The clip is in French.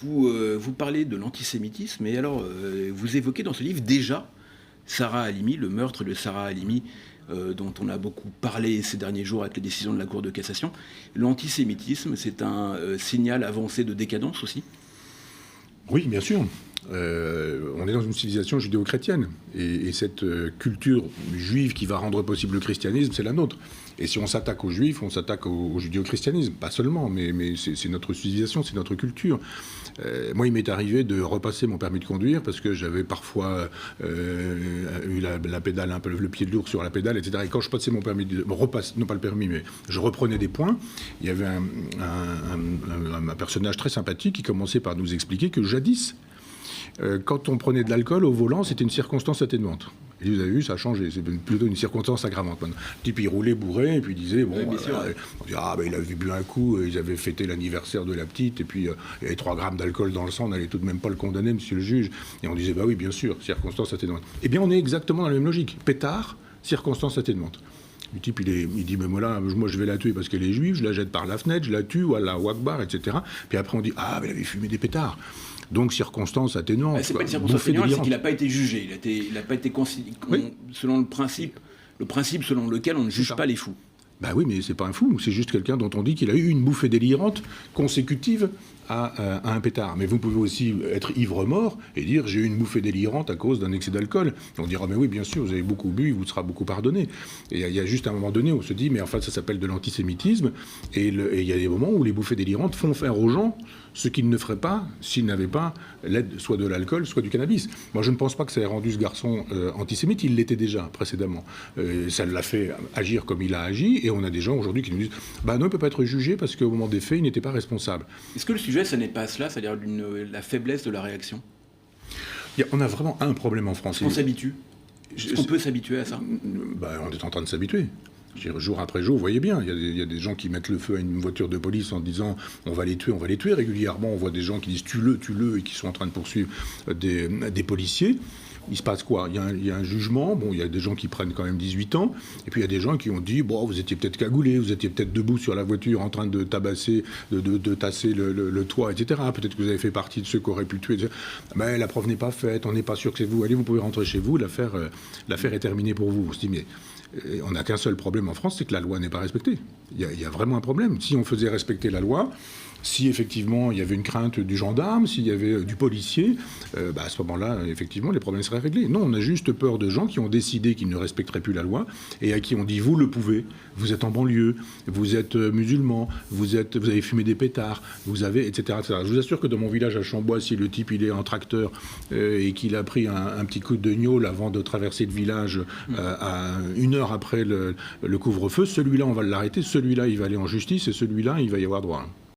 Vous parlez de l'antisémitisme, et alors vous évoquez dans ce livre déjà Sarah Halimi, le meurtre de Sarah Halimi, dont on a beaucoup parlé ces derniers jours avec les décisions de la Cour de cassation. L'antisémitisme, c'est un signal avancé de décadence aussi? Oui, bien sûr. On est dans une civilisation judéo-chrétienne. Et cette culture juive qui va rendre possible le christianisme, c'est la nôtre. Et si on s'attaque aux juifs, on s'attaque au judéo-christianisme. Pas seulement, mais c'est notre civilisation, c'est notre culture. Moi, il m'est arrivé de repasser mon permis de conduire parce que j'avais parfois eu la pédale, un peu le pied lourd sur la pédale, etc. Et quand je passais mon permis, non pas le permis, mais je reprenais des points, il y avait un personnage très sympathique qui commençait par nous expliquer que jadis, quand on prenait de l'alcool au volant, c'était une circonstance atténuante. Et vous avez vu, ça a changé. C'est plutôt une circonstance aggravante maintenant. Le type, il roulait bourré, et puis il disait, bon, on dit, il avait bu un coup, ils avaient fêté l'anniversaire de la petite, et puis il y avait 3 grammes d'alcool dans le sang, on n'allait tout de même pas le condamner, monsieur le juge. Et on disait, bah oui, bien sûr, circonstance atténuante. Eh bien, on est exactement dans la même logique. Pétard, circonstance atténuante. Le type, il dit, mais moi, je vais la tuer parce qu'elle est juive, je la jette par la fenêtre, je la tue, voilà, Wakbar, etc. Puis après, on dit, mais elle avait fumé des pétards. Donc, circonstance atténuante. C'est pas une circonstance atténuante, c'est qu'il n'a pas été jugé. Il n'a pas été oui. Selon le principe selon lequel on ne juge pas les fous. Ben oui, mais c'est pas un fou, c'est juste quelqu'un dont on dit qu'il a eu une bouffée délirante consécutive à un pétard. Mais vous pouvez aussi être ivre-mort et dire j'ai eu une bouffée délirante à cause d'un excès d'alcool. On dira mais oui, bien sûr, vous avez beaucoup bu, il vous sera beaucoup pardonné. Et il y a juste un moment donné où on se dit mais enfin ça s'appelle de l'antisémitisme et il y a des moments où les bouffées délirantes font faire aux gens ce qu'ils ne feraient pas s'ils n'avaient pas l'aide soit de l'alcool, soit du cannabis. Moi je ne pense pas que ça ait rendu ce garçon antisémite, il l'était déjà précédemment. Ça l'a fait agir comme il a agi et on a des gens aujourd'hui qui nous disent non, il ne peut pas être jugé parce qu'au moment des faits, il n'était pas responsable. Est-ce que le sujet, ce n'est pas cela, c'est-à-dire la faiblesse de la réaction? On a vraiment un problème en France. On s'habitue. Est-ce qu'on peut s'habituer à ça? On est en train de s'habituer. Jour après jour, vous voyez bien, il y a des gens qui mettent le feu à une voiture de police en disant on va les tuer régulièrement. On voit des gens qui disent tue-le, et qui sont en train de poursuivre des policiers. Il se passe quoi? Il y a un jugement, il y a des gens qui prennent quand même 18 ans, et puis il y a des gens qui ont dit vous étiez peut-être cagoulé, vous étiez peut-être debout sur la voiture en train de tabasser, de tasser le toit, etc. Peut-être que vous avez fait partie de ceux qui auraient pu tuer, etc. Mais la preuve n'est pas faite, on n'est pas sûr que c'est vous. Allez, vous pouvez rentrer chez vous, l'affaire est terminée pour vous. On se dit mais on n'a qu'un seul problème en France, c'est que la loi n'est pas respectée. Il y a vraiment un problème. Si on faisait respecter la loi, si effectivement il y avait une crainte du gendarme, s'il y avait du policier, à ce moment-là, effectivement, les problèmes seraient réglés. Non, on a juste peur de gens qui ont décidé qu'ils ne respecteraient plus la loi et à qui on dit vous le pouvez, vous êtes en banlieue, vous êtes musulman, vous avez fumé des pétards, vous avez, etc., etc. Je vous assure que dans mon village à Chambois, si le type il est en tracteur et qu'il a pris un petit coup de gnôle avant de traverser le village à 1 heure après le couvre-feu, celui-là on va l'arrêter, celui-là il va aller en justice et celui-là il va y avoir droit.